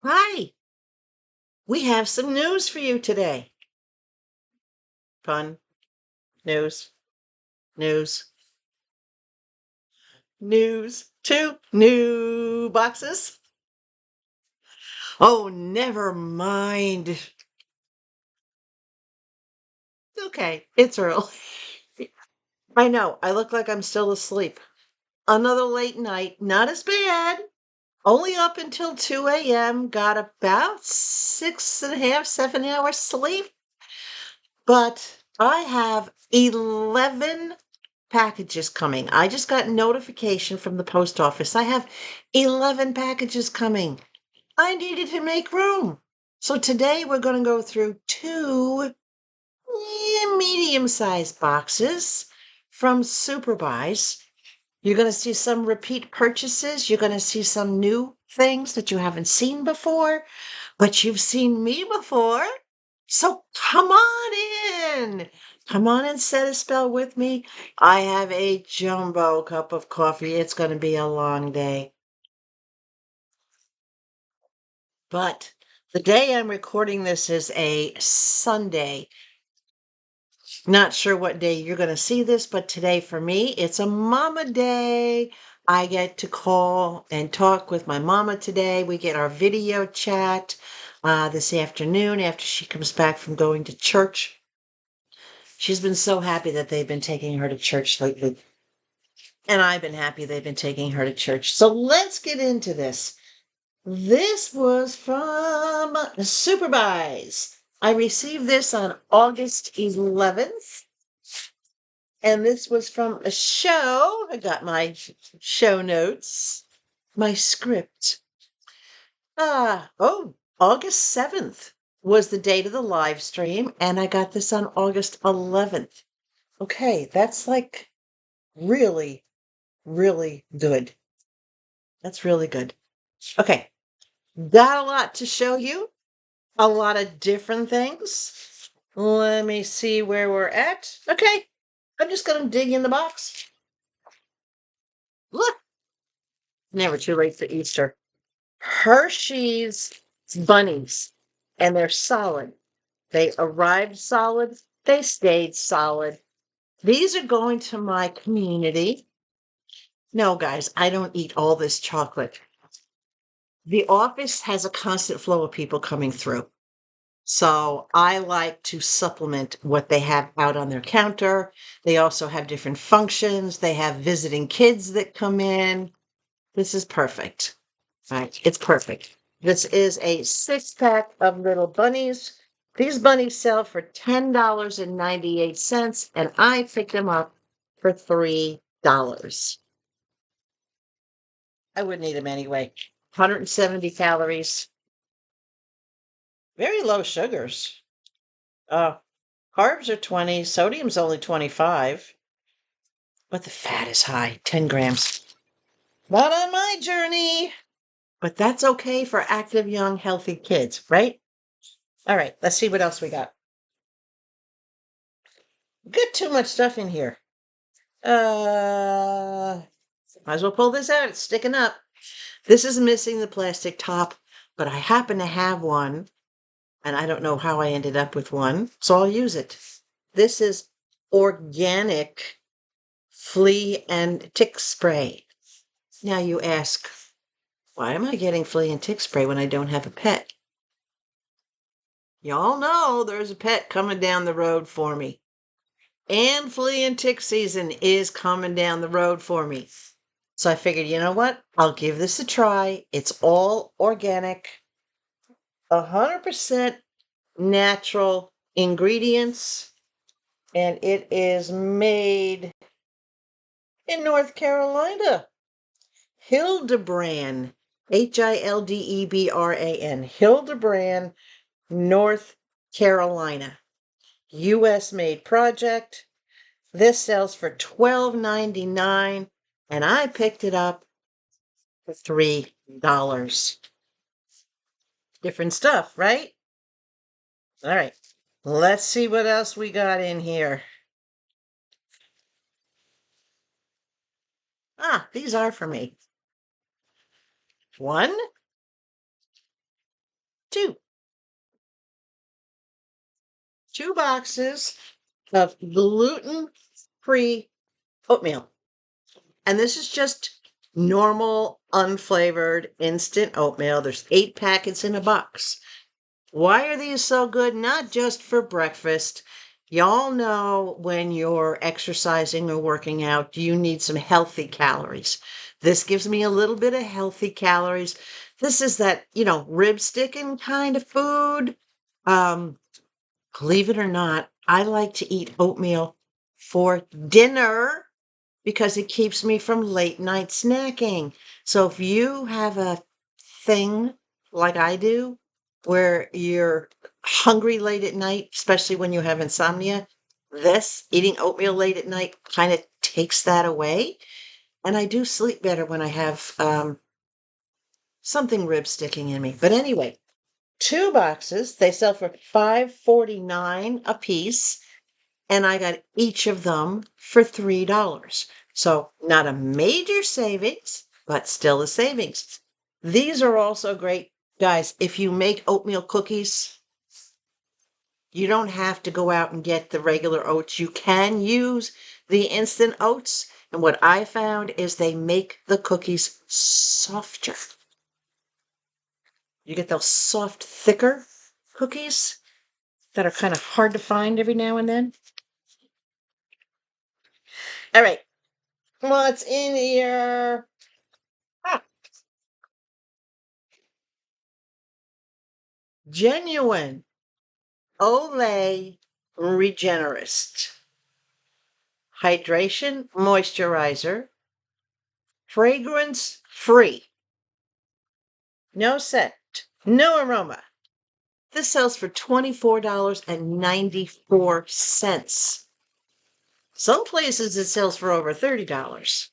Hi, we have some news for you today. Fun news, news, news. Two new boxes. Oh, never mind. Okay, it's early. I know, I look like I'm still asleep. Another late night, not as bad. Only up until 2 a.m. Got about 6.5, 7 hours sleep. But I have 11 packages coming. I just got notification from the post office. I have 11 packages coming. I needed to make room. So today we're going to go through two medium-sized boxes from SuperBuys. You're going to see some repeat purchases. You're going to see some new things that you haven't seen before, but you've seen me before. So come on in. Come on and set a spell with me. I have a jumbo cup of coffee. It's going to be a long day. But the day I'm recording this is a Sunday. Not sure what day you're going to see this, but today for me, it's a mama day. I get to call and talk with my mama today. We get our video chat this afternoon after she comes back from going to church. She's been so happy that they've been taking her to church lately. And I've been happy they've been taking her to church. So let's get into this. This was from SuperBuys. I received this on August 11th. And this was from a show. I got my show notes, my script. August 7th was the date of the live stream, and I got this on August 11th. Okay, that's like really, really good. That's really good. Okay, got a lot to show you, a lot of different things. Let me see where we're at. Okay, I'm just going to dig in the box. Look, never too late for Easter. Hershey's bunnies, and they're solid. They arrived solid, they stayed solid. These are going to my community. No, guys, I don't eat all this chocolate. The office has a constant flow of people coming through. So I like to supplement what they have out on their counter. They also have different functions. They have visiting kids that come in. This is perfect. All right, it's perfect. This is a 6-pack of little bunnies. These bunnies sell for $10.98, and I picked them up for $3. I wouldn't eat them anyway. 170 calories. Very low sugars. Carbs are 20, sodium's only 25, but the fat is high, 10 grams. Not on my journey, but that's okay for active, young, healthy kids, right? All right, let's see what else we got. Got too much stuff in here. Might as well pull this out. It's sticking up. This is missing the plastic top, but I happen to have one, and I don't know how I ended up with one, so I'll use it. This is organic flea and tick spray. Now you ask, why am I getting flea and tick spray when I don't have a pet? Y'all know there's a pet coming down the road for me. And flea and tick season is coming down the road for me. So I figured, you know what? I'll give this a try. It's all organic, 100% natural ingredients, and it is made in North Carolina. Hildebran, Hildebran, Hildebran, North Carolina. U.S. made project. This sells for $12.99, and I picked it up for $3. Different stuff, right? All right, let's see what else we got in here. These are for me. One, 2 boxes of gluten-free oatmeal. And this is just normal, unflavored, instant oatmeal. There's 8 packets in a box. Why are these so good? Not just for breakfast. Y'all know when you're exercising or working out, you need some healthy calories. This gives me a little bit of healthy calories. This is that, rib sticking kind of food. Believe it or not, I like to eat oatmeal for dinner because it keeps me from late night snacking. So if you have a thing like I do, where you're hungry late at night, especially when you have insomnia, eating oatmeal late at night kind of takes that away. And I do sleep better when I have something rib sticking in me. But anyway, 2 boxes, they sell for $5.49 a piece. And I got each of them for $3. So not a major savings, but still a savings. These are also great, guys. If you make oatmeal cookies, you don't have to go out and get the regular oats. You can use the instant oats. And what I found is they make the cookies softer. You get those soft, thicker cookies that are kind of hard to find every now and then. All right. What's in here? Genuine Olay Regenerist Hydration Moisturizer, fragrance free, no scent, no aroma. This sells for $24.94. Some places it sells for over $30,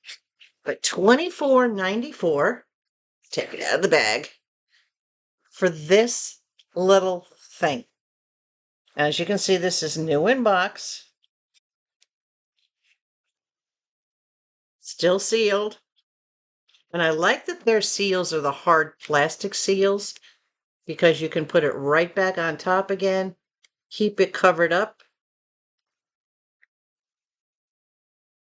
but $24.94. Take it out of the bag for this little thing. As you can see, this is new in box, still sealed. And I like that their seals are the hard plastic seals because you can put it right back on top again, keep it covered up.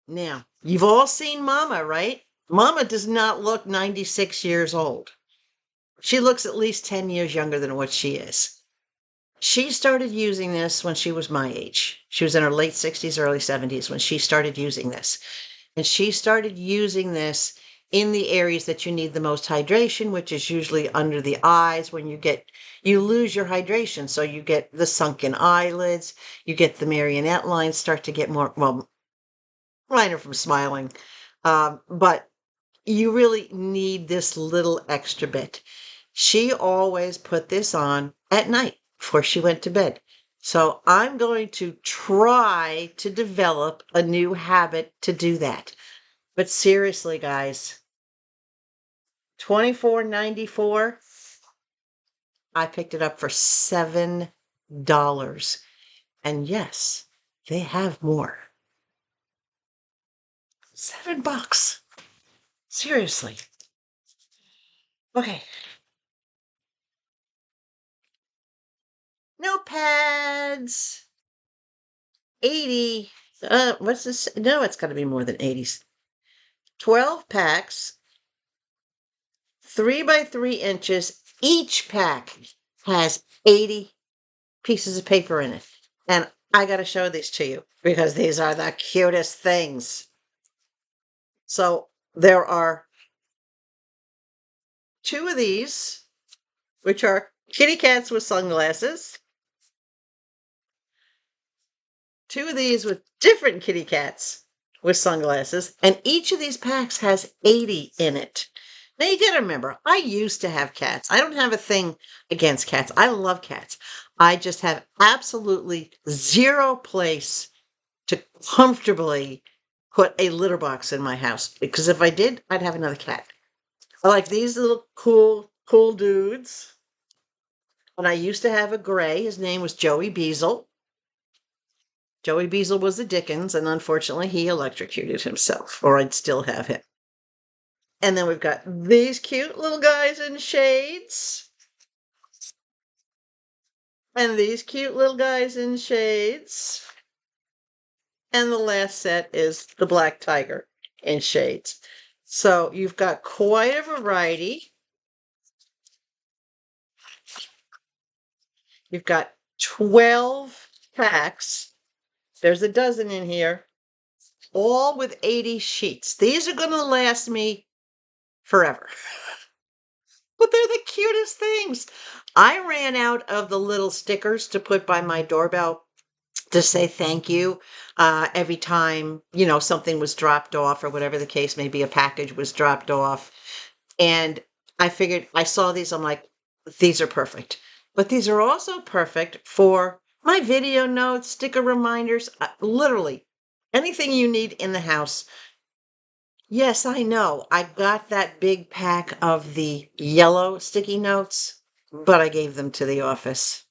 Now, you've all seen Mama, right? Mama does not look 96 years old. She looks at least 10 years younger than what she is. She started using this when she was my age. She was in her late 60s, early 70s when she started using this. And she started using this in the areas that you need the most hydration, which is usually under the eyes when you lose your hydration. So you get the sunken eyelids, you get the marionette lines start to get more, well, liner from smiling. But you really need this little extra bit. She always put this on at night before she went to bed. So I'm going to try to develop a new habit to do that. But seriously, guys, $24.94. I picked it up for $7. And yes, they have more. $7. Seriously. Okay. Notepads. 80. What's this? No, it's got to be more than 80. 12 packs, 3 by 3 inches. Each pack has 80 pieces of paper in it. And I got to show these to you because these are the cutest things. So there are 2 of these, which are kitty cats with sunglasses. 2 of these with different kitty cats with sunglasses. And each of these packs has 80 in it. Now you gotta remember, I used to have cats. I don't have a thing against cats. I love cats. I just have absolutely zero place to comfortably put a litter box in my house. Because if I did, I'd have another cat. I like these little cool dudes. And I used to have a gray. His name was Joey Beazle. Joey Beazle was the Dickens, and unfortunately he electrocuted himself, or I'd still have him. And then we've got these cute little guys in shades. And these cute little guys in shades. And the last set is the Black Tiger in shades. So you've got quite a variety. You've got 12 packs. There's a dozen in here, all with 80 sheets. These are going to last me forever. But they're the cutest things. I ran out of the little stickers to put by my doorbell to say thank you every time, something was dropped off or whatever the case may be, a package was dropped off. And I figured, I saw these, I'm like, these are perfect. But these are also perfect for my video notes, sticker reminders, literally anything you need in the house. Yes, I know. I got that big pack of the yellow sticky notes, but I gave them to the office.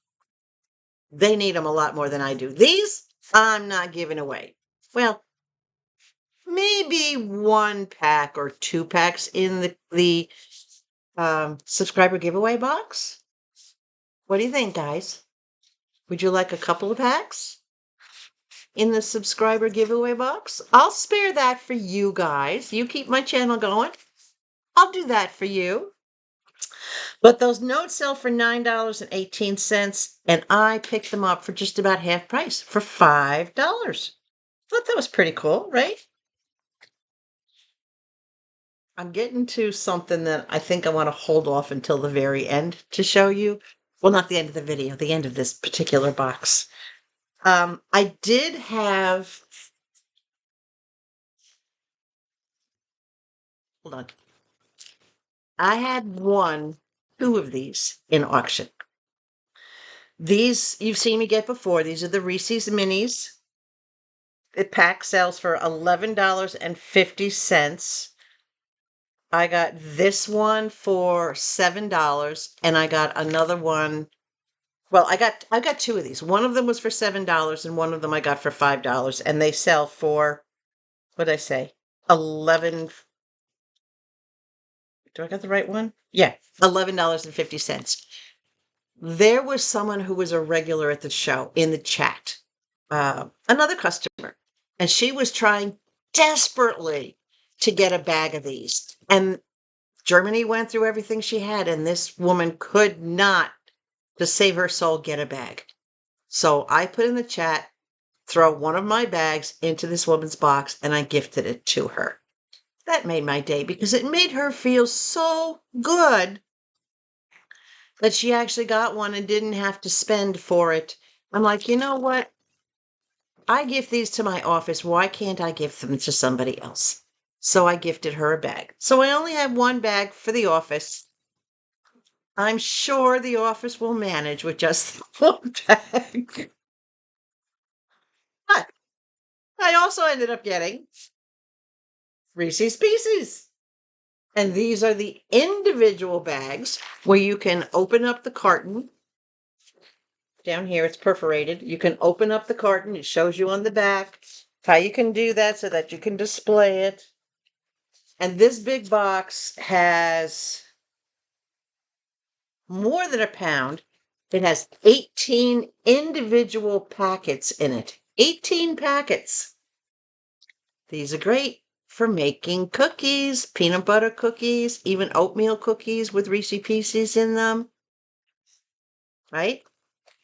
They need them a lot more than I do. These, I'm not giving away. Well, maybe 1 pack or 2 packs in the subscriber giveaway box. What do you think, guys? Would you like a couple of packs in the subscriber giveaway box? I'll spare that for you guys. You keep my channel going. I'll do that for you. But those notes sell for $9.18, and I picked them up for just about half price, for $5. Thought that was pretty cool, right? I'm getting to something that I think I want to hold off until the very end to show you. Well, not the end of the video, the end of this particular box. I did have, hold on. I had two of these in auction. These you've seen me get before. These are the Reese's Minis. The pack sells for $11.50. I got this one for $7, and I got another one. Well, I got two of these. One of them was for $7, and one of them I got for $5, and they sell for, what did I say? 11. Do I got the right one? Yeah, $11.50. There was someone who was a regular at the show in the chat, another customer, and she was trying desperately to get a bag of these. And Germany went through everything she had, and this woman could not, to save her soul, get a bag. So I put in the chat, throw one of my bags into this woman's box, and I gifted it to her. That made my day because it made her feel so good that she actually got one and didn't have to spend for it. I'm like, you know what? I give these to my office. Why can't I give them to somebody else? So I gifted her a bag. So I only have one bag for the office. I'm sure the office will manage with just one bag. But I also ended up getting Reese's Pieces. And these are the individual bags where you can open up the carton. Down here, it's perforated. You can open up the carton. It shows you on the back how you can do that so that you can display it. And this big box has more than a pound. It has 18 individual packets in it. 18 packets. These are great for making cookies, peanut butter cookies, even oatmeal cookies with Reese's Pieces in them. Right?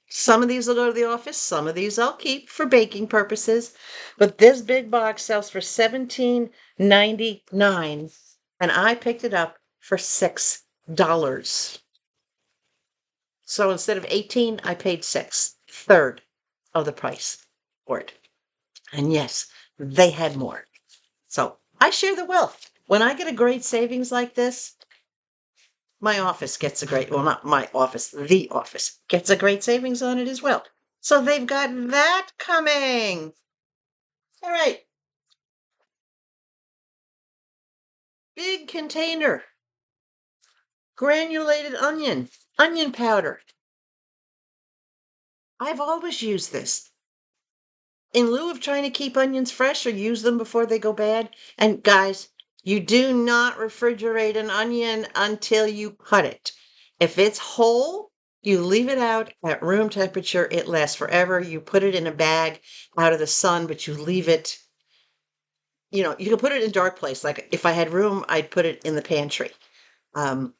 Some of these will go to the office. Some of these I'll keep for baking purposes. But this big box sells for $17.99, and I picked it up for $6. So instead of 18, I paid 6, third of the price for it. And yes, they had more. So I share the wealth. When I get a great savings like this, my office gets a great, well, not my office, the office gets a great savings on it as well. So they've got that coming. All right. Big container. Granulated onion powder. I've always used this. In lieu of trying to keep onions fresh or use them before they go bad. And guys, you do not refrigerate an onion until you cut it. If it's whole, You leave it out at room temperature, it lasts forever. You put it in a bag out of the sun, but you leave it, you can put it in a dark place. Like if I had room, I'd put it in the pantry. Um,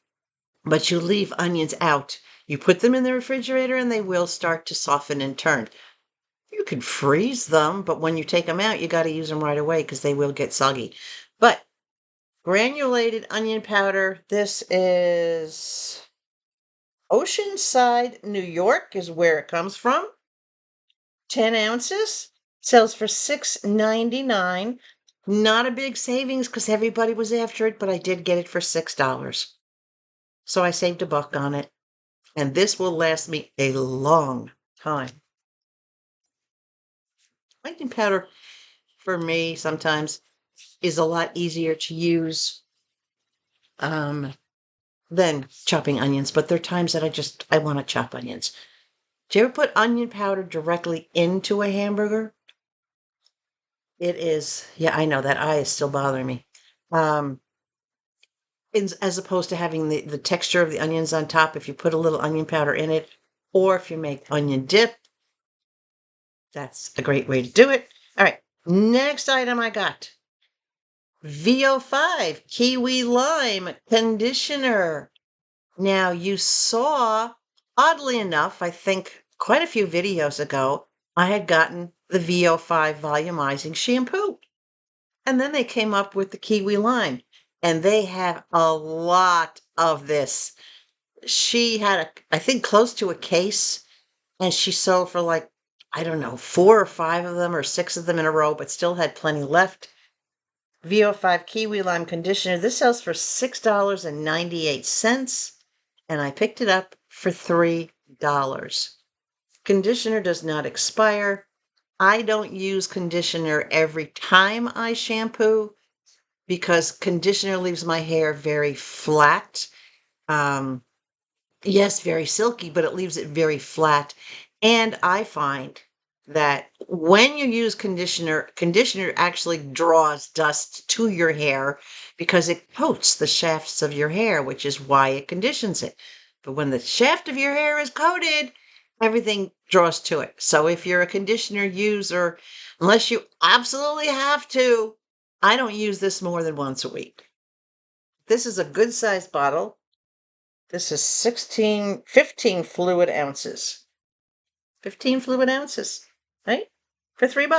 but you leave onions out. You put them in the refrigerator and they will start to soften and turn. You can freeze them, but when you take them out, you got to use them right away because they will get soggy. But granulated onion powder, this is Oceanside, New York is where it comes from. 10 ounces, sells for $6.99. Not a big savings because everybody was after it, but I did get it for $6. So I saved $1 on it. And this will last me a long time. Onion powder, for me, sometimes is a lot easier to use than chopping onions, but there are times that I want to chop onions. Do you ever put onion powder directly into a hamburger? It is, yeah, I know that eye is still bothering me. As opposed to having the texture of the onions on top, if you put a little onion powder in it, or if you make onion dip, that's a great way to do it. All right, next item I got. VO5 Kiwi Lime Conditioner. Now, you saw, oddly enough, I think quite a few videos ago, I had gotten the VO5 Volumizing Shampoo. And then they came up with the Kiwi Lime, and they have a lot of this. She had, I think, close to a case, and she sold for like, I don't know, 4 or 5 of them or 6 of them in a row, but still had plenty left. VO5 Kiwi Lime Conditioner. This sells for $6.98, and I picked it up for $3. Conditioner does not expire. I don't use conditioner every time I shampoo because conditioner leaves my hair very flat. Yes, very silky, but it leaves it very flat. And I find that when you use conditioner actually draws dust to your hair because it coats the shafts of your hair, which is why it conditions it. But when the shaft of your hair is coated, everything draws to it. So if you're a conditioner user, unless you absolutely have to, I don't use this more than once a week. This is a good sized bottle. This is 15 fluid ounces. 15 fluid ounces, right? For $3.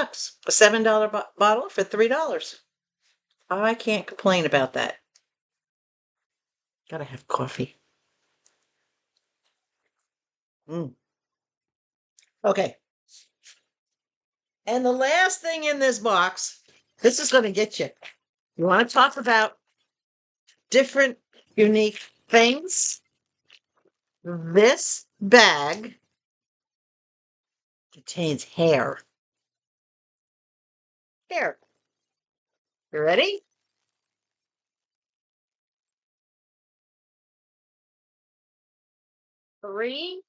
A $7 bottle for $3. I can't complain about that. Gotta have coffee. Okay. And the last thing in this box, this is going to get you. You want to talk about different, unique things? This bag contains hair. Hair. You ready? Three,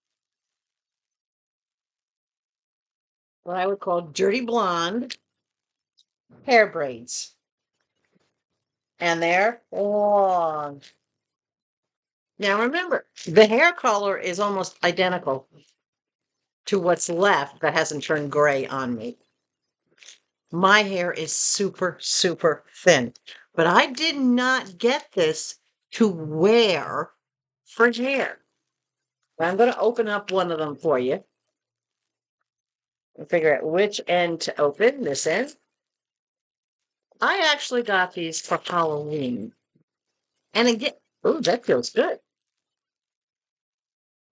what I would call dirty blonde hair braids. And they're long. Now remember, the hair color is almost identical to what's left that hasn't turned gray on me. My hair is super, super thin, but I did not get this to wear for hair. I'm going to open up one of them for you and figure out which end to open. This end. I actually got these for Halloween. And again, oh, that feels good.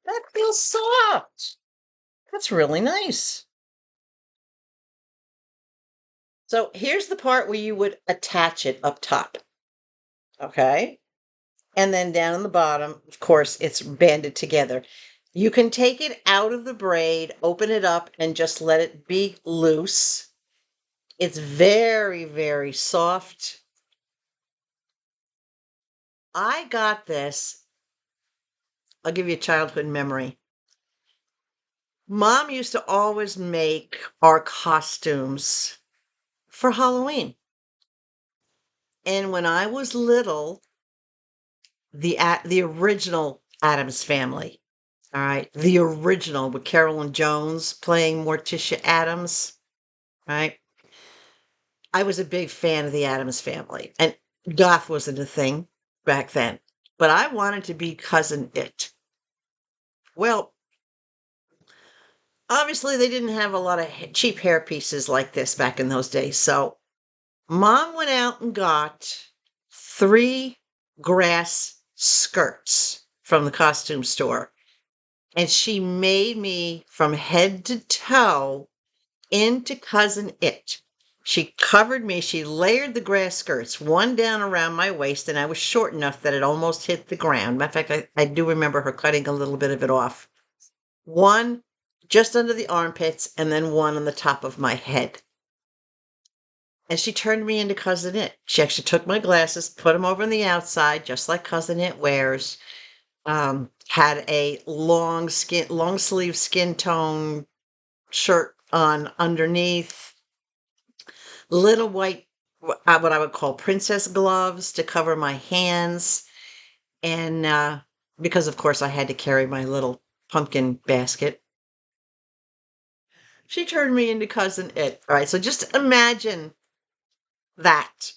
That feels soft. That's really nice. So here's the part where you would attach it up top. Okay. And then down on the bottom, of course, it's banded together. You can take it out of the braid, open it up, and just let it be loose. It's very, very soft. I got this. I'll give you a childhood memory. Mom used to always make our costumes for Halloween. And when I was little, the original Addams Family All right. The original with Carolyn Jones playing Morticia Adams. Right. I was a big fan of the Addams Family, and goth wasn't a thing back then, but I wanted to be Cousin It. Well, obviously, they didn't have a lot of cheap hair pieces like this back in those days, so Mom went out and got 3 grass skirts from the costume store, and she made me from head to toe into Cousin It. She covered me, she layered the grass skirts, one down around my waist, and I was short enough that it almost hit the ground. Matter of fact, I do remember her cutting a little bit of it off. One just under the armpits, and then one on the top of my head. And she turned me into Cousin It. She actually took my glasses, put them over on the outside, just like Cousin It wears. Had a long sleeve skin tone shirt on underneath, little white, what I would call princess gloves to cover my hands. And because, of course, I had to carry my little pumpkin basket, she turned me into Cousin It. All right, so just imagine that.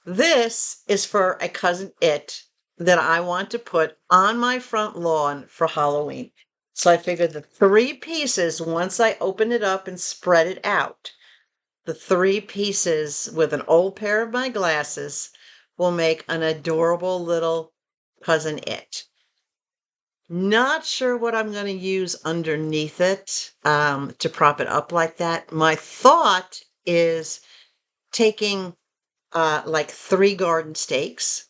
This is for a Cousin It that I want to put on my front lawn for Halloween. So I figured the 3 pieces, once I open it up and spread it out, the 3 pieces with an old pair of my glasses will make an adorable little Cousin It. Not sure what I'm going to use underneath it to prop it up like that. My thought is taking like 3 garden stakes,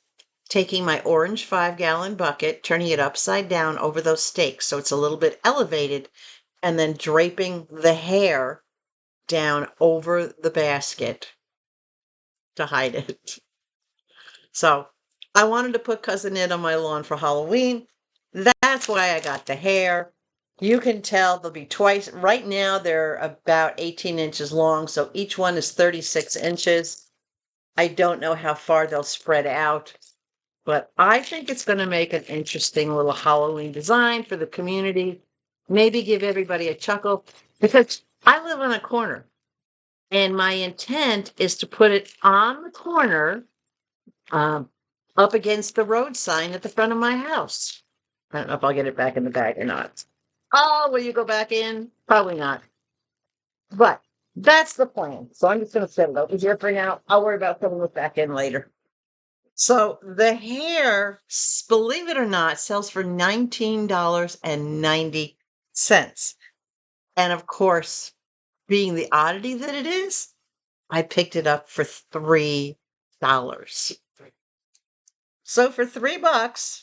taking my orange 5-gallon bucket, turning it upside down over those stakes so it's a little bit elevated, and then draping the hair down over the basket to hide it. So I wanted to put Cousin It on my lawn for Halloween. That's why I got the hair. You can tell they'll be twice. Right now, they're about 18 inches long, so each one is 36 inches. I don't know how far they'll spread out, but I think it's going to make an interesting little Halloween design for the community. Maybe give everybody a chuckle, because I live on a corner, and my intent is to put it on the corner, up against the road sign at the front of my house. I don't know if I'll get it back in the bag or not. Oh, will you go back in? Probably not. But that's the plan. So I'm just going to set it over here for now. I'll worry about putting it back in later. So the hair, believe it or not, sells for $19.90. And of course, being the oddity that it is, I picked it up for $3. So for $3,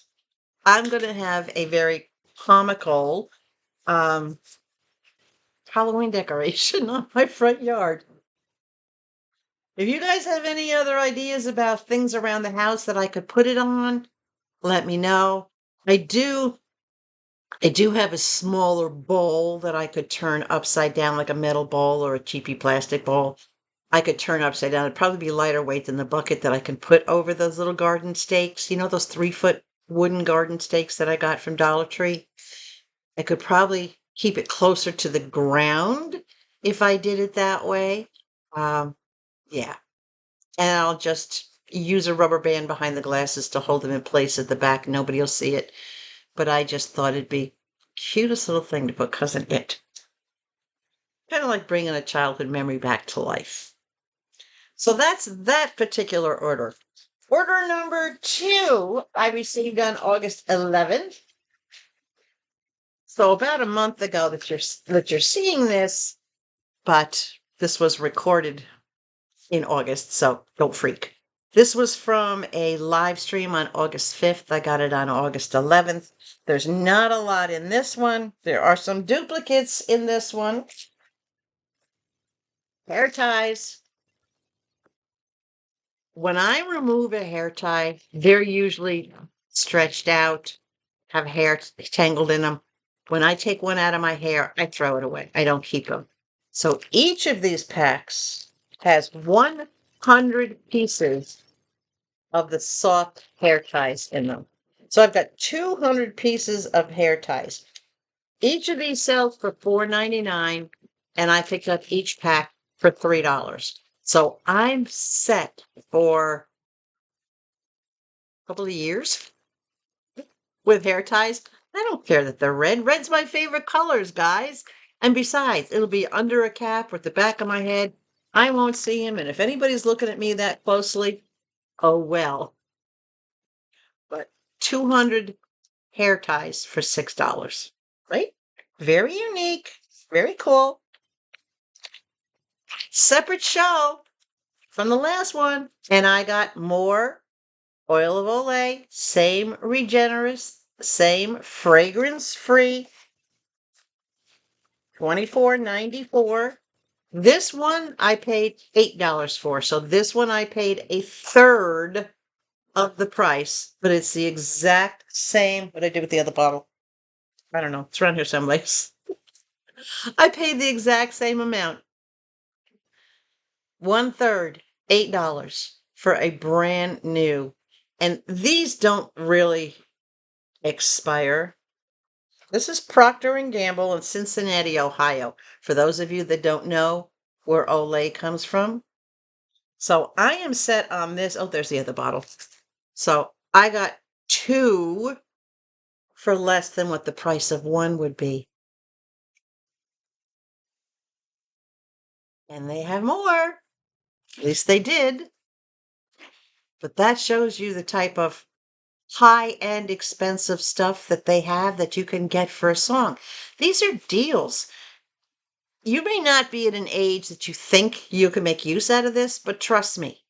I'm going to have a very comical Halloween decoration on my front yard. If you guys have any other ideas about things around the house that I could put it on, let me know. I do have a smaller bowl that I could turn upside down, like a metal bowl or a cheapy plastic bowl. I could turn upside down. It'd probably be lighter weight than the bucket that I can put over those little garden stakes. You know, those 3-foot wooden garden stakes that I got from Dollar Tree? I could probably keep it closer to the ground if I did it that way. Yeah. And I'll just use a rubber band behind the glasses to hold them in place at the back. Nobody will see it. But I just thought it'd be cutest little thing to put Cousin It. Kind of like bringing a childhood memory back to life. So that's that particular order. Order number 2, I received on August 11th. So about a month ago that you're seeing this, but this was recorded in August, so don't freak. This was from a live stream on August 5th. I got it on August 11th. There's not a lot in this one. There are some duplicates in this one. Hair ties. When I remove a hair tie, they're usually stretched out, have hair tangled in them. When I take one out of my hair, I throw it away. I don't keep them. So each of these packs has 100 pieces of the soft hair ties in them. So I've got 200 pieces of hair ties. Each of these sells for $4.99, and I picked up each pack for $3. So I'm set for a couple of years with hair ties. I don't care that they're red. Red's my favorite colors, guys. And besides, it'll be under a cap or at the back of my head. I won't see him. And if anybody's looking at me that closely, oh well. But 200 hair ties for $6, right? Very unique, very cool. Separate show from the last one. And I got more oil of Olay, same regenerous, same fragrance-free, $24.94. This one I paid $8 for. So this one I paid a third of the price, but it's the exact same. What did I do with the other bottle? I don't know. It's around here someplace. I paid the exact same amount. 1/3, $8 for a brand new. And these don't really expire. This is Procter & Gamble in Cincinnati, Ohio. For those of you that don't know where Olay comes from. So I am set on this. Oh, there's the other bottle. So I got two for less than what the price of one would be. And they have more. At least they did. But that shows you the type of high-end expensive stuff that they have that you can get for a song. These are deals. You may not be at an age that you think you can make use out of this, but trust me,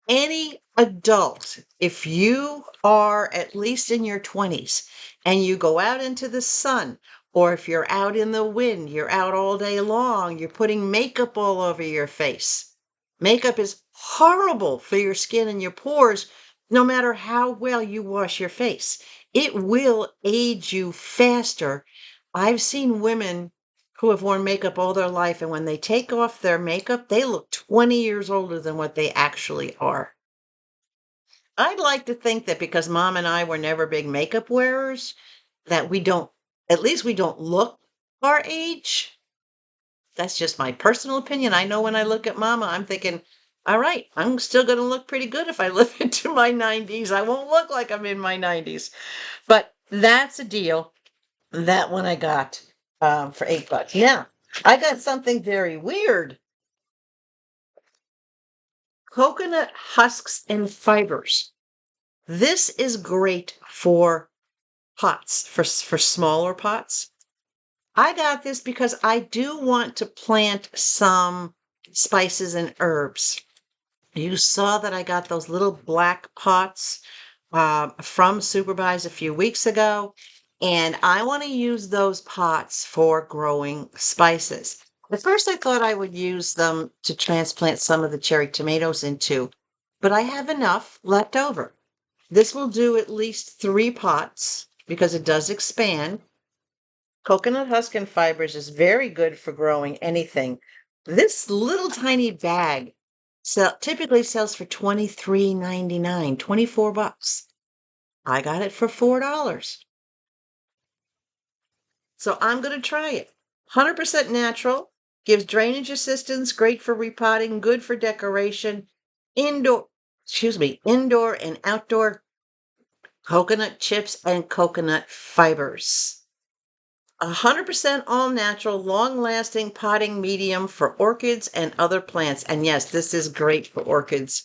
any adult, if you are at least in your 20s and you go out into the sun, or if you're out in the wind, you're out all day long, you're putting makeup all over your face. Makeup is horrible for your skin and your pores, no matter how well you wash your face. It will age you faster. I've seen women who have worn makeup all their life, and when they take off their makeup, they look 20 years older than what they actually are. I'd like to think that because mom and I were never big makeup wearers, that we don't, at least we don't look our age. That's just my personal opinion. I know when I look at mama, I'm thinking, all right, I'm still going to look pretty good if I live into my 90s. I won't look like I'm in my 90s. But that's a deal. That one I got for $8. Now, I got something very weird. Coconut husks and fibers. This is great for pots, for smaller pots. I got this because I do want to plant some spices and herbs. You saw that I got those little black pots from SuperBuys a few weeks ago, and I want to use those pots for growing spices. At first, I thought I would use them to transplant some of the cherry tomatoes into, but I have enough left over. This will do at least 3 pots because it does expand. Coconut husk and fibers is very good for growing anything. This little tiny bag typically sells for $23.99, $24. I got it for $4. So I'm going to try it. 100% natural, gives drainage assistance, great for repotting, good for decoration, indoor and outdoor coconut chips and coconut fibers. 100% all natural, long lasting potting medium for orchids and other plants. And yes, this is great for orchids,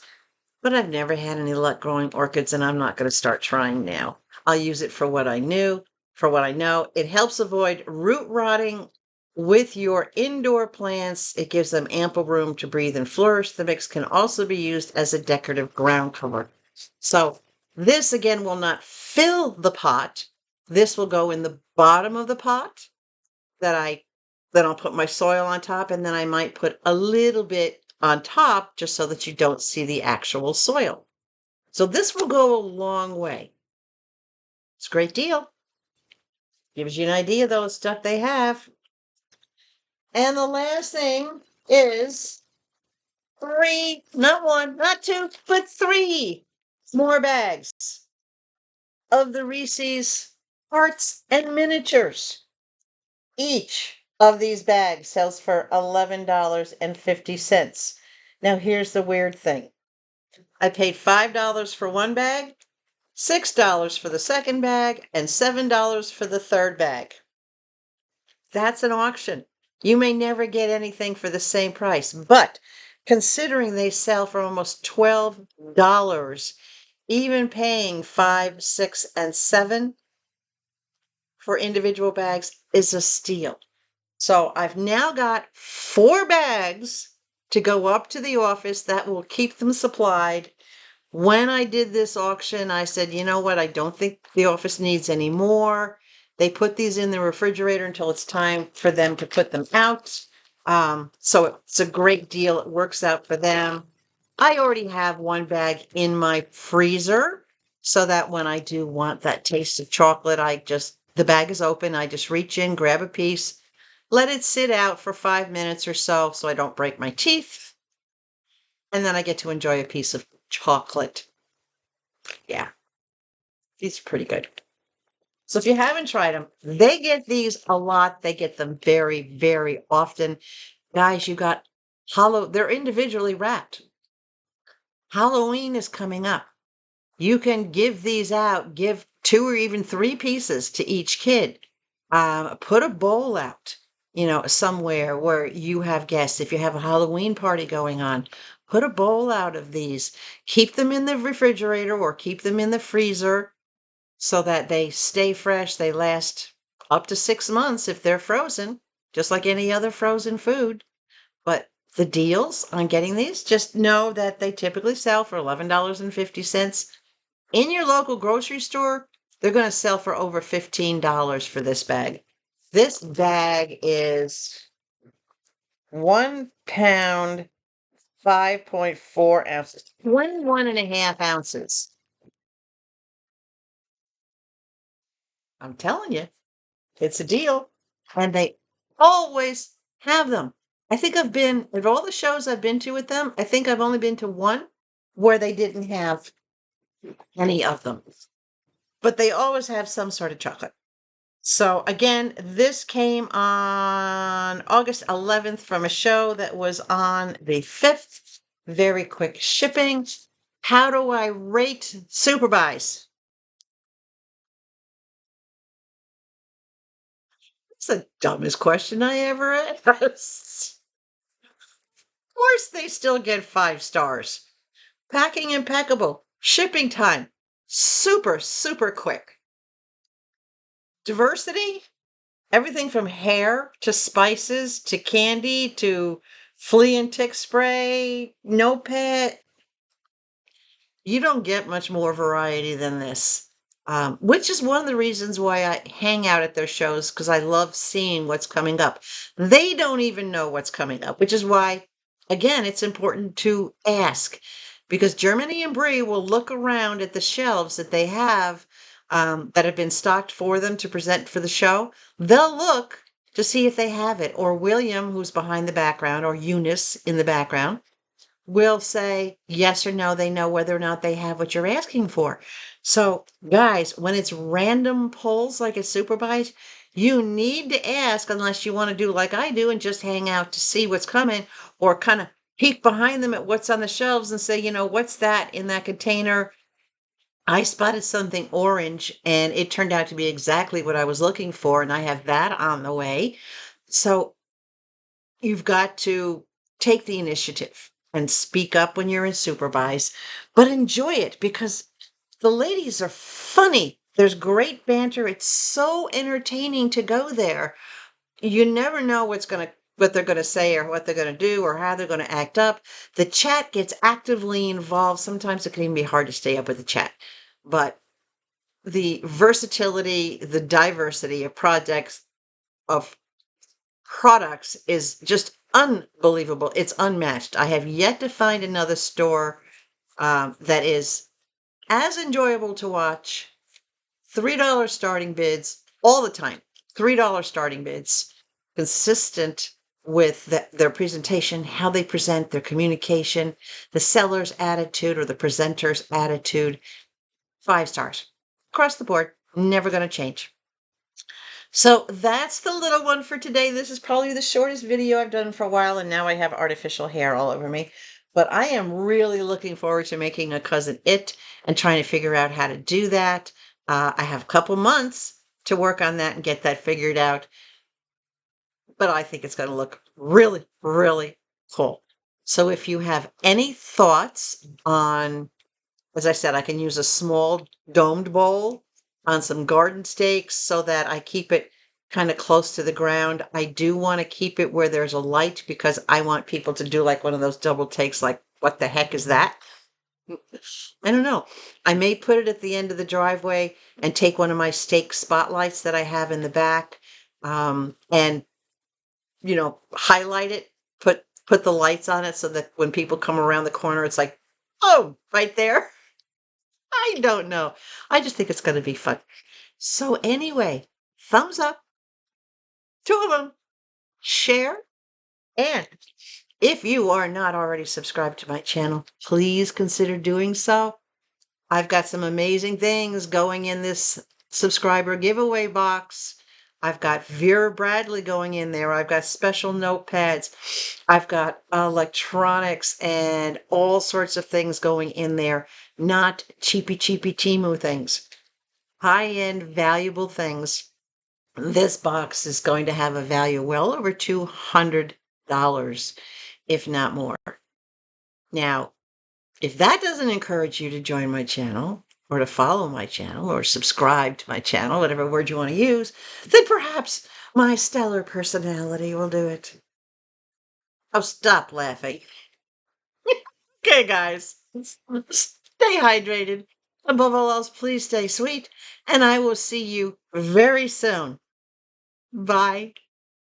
but I've never had any luck growing orchids, and I'm not going to start trying now. I'll use it for what I know. It helps avoid root rotting with your indoor plants. It gives them ample room to breathe and flourish. The mix can also be used as a decorative ground cover. So this again will not fill the pot. This will go in the bottom of the pot then I'll put my soil on top, and then I might put a little bit on top just so that you don't see the actual soil. So this will go a long way. It's a great deal. Gives you an idea though of stuff they have. And the last thing is 3, not 1, not 2, but 3 more bags of the Reese's Hearts and Miniatures. Each of these bags sells for $11.50. Now, here's the weird thing. I paid $5 for one bag, $6 for the second bag, and $7 for the third bag. That's an auction. You may never get anything for the same price, but considering they sell for almost $12, even paying 5, 6, and 7 for individual bags is a steal. So I've now got 4 bags to go up to the office that will keep them supplied. When I did this auction, I said, you know what? I don't think the office needs any more. They put these in the refrigerator until it's time for them to put them out. So it's a great deal. It works out for them. I already have one bag in my freezer so that when I do want that taste of chocolate, the bag is open. I just reach in, grab a piece, let it sit out for 5 minutes or so I don't break my teeth. And then I get to enjoy a piece of chocolate. Yeah, these are pretty good. So if you haven't tried them, they get these a lot. They get them very, very often. Guys, you got they're individually wrapped. Halloween is coming up. You can give these out, give 2 or even 3 pieces to each kid. Put a bowl out, somewhere where you have guests. If you have a Halloween party going on, put a bowl out of these. Keep them in the refrigerator or keep them in the freezer so that they stay fresh. They last up to 6 months if they're frozen, just like any other frozen food. But the deals on getting these, just know that they typically sell for $11.50. In your local grocery store, they're going to sell for over $15 for this bag. This bag is 1 pound, 5.4 ounces, 21.5 ounces. I'm telling you, it's a deal. And they always have them. I think at all the shows I've been to with them, I think I've only been to one where they didn't have any of them. But they always have some sort of chocolate. So again, this came on August 11th from a show that was on the 5th. Very quick shipping. How do I rate SuperBuys? It's the dumbest question I ever asked. Of course, they still get 5 stars. Packing impeccable. Shipping time, super, super quick. Diversity, everything from hair to spices to candy to flea and tick spray, notepad. You don't get much more variety than this, which is one of the reasons why I hang out at their shows, because I love seeing what's coming up. They don't even know what's coming up, which is why, again, it's important to ask, because Germany and Brie will look around at the shelves that they have that have been stocked for them to present for the show. They'll look to see if they have it, or William, who's behind the background, or Eunice in the background, will say yes or no. They know whether or not they have what you're asking for. So, guys, when it's random pulls like a SuperBuys, you need to ask, unless you want to do like I do and just hang out to see what's coming, or kind of peek behind them at what's on the shelves and say, what's that in that container? I spotted something orange and it turned out to be exactly what I was looking for, and I have that on the way. So you've got to take the initiative and speak up when you're in SuperBuys, but enjoy it because the ladies are funny. There's great banter. It's so entertaining to go there. You never know what they're going to say or what they're going to do or how they're going to act up. The chat gets actively involved. Sometimes it can even be hard to stay up with the chat, but the versatility, the diversity of products is just unbelievable. It's unmatched. I have yet to find another store that is as enjoyable to watch. $3 starting bids all the time. $3 starting bids, consistent with their presentation, how they present, their communication, the seller's attitude or the presenter's attitude. 5 stars across the board. Never going to change. So that's the little one for today. This is probably the shortest video I've done for a while, and now I have artificial hair all over me. But I am really looking forward to making a cousin it and trying to figure out how to do that. I have a couple months to work on that and get that figured out. But I think it's going to look really, really cool. So if you have any thoughts on, as I said, I can use a small domed bowl on some garden stakes so that I keep it kind of close to the ground. I do want to keep it where there's a light because I want people to do like one of those double takes, like, what the heck is that? I don't know. I may put it at the end of the driveway and take one of my stake spotlights that I have in the back, and highlight it, put the lights on it so that when people come around the corner, it's like, oh, right there. I don't know. I just think it's going to be fun. So anyway, thumbs up, two of them, share, and if you are not already subscribed to my channel, please consider doing so. I've got some amazing things going in this subscriber giveaway box. I've got Vera Bradley going in there. I've got special notepads. I've got electronics and all sorts of things going in there. Not cheapy Timu things. High-end, valuable things. This box is going to have a value well over $200, if not more. Now, if that doesn't encourage you to join my channel, or to follow my channel, or subscribe to my channel, whatever word you want to use, then perhaps my stellar personality will do it. Oh, stop laughing. Okay, guys, stay hydrated. Above all else, please stay sweet, and I will see you very soon. Bye.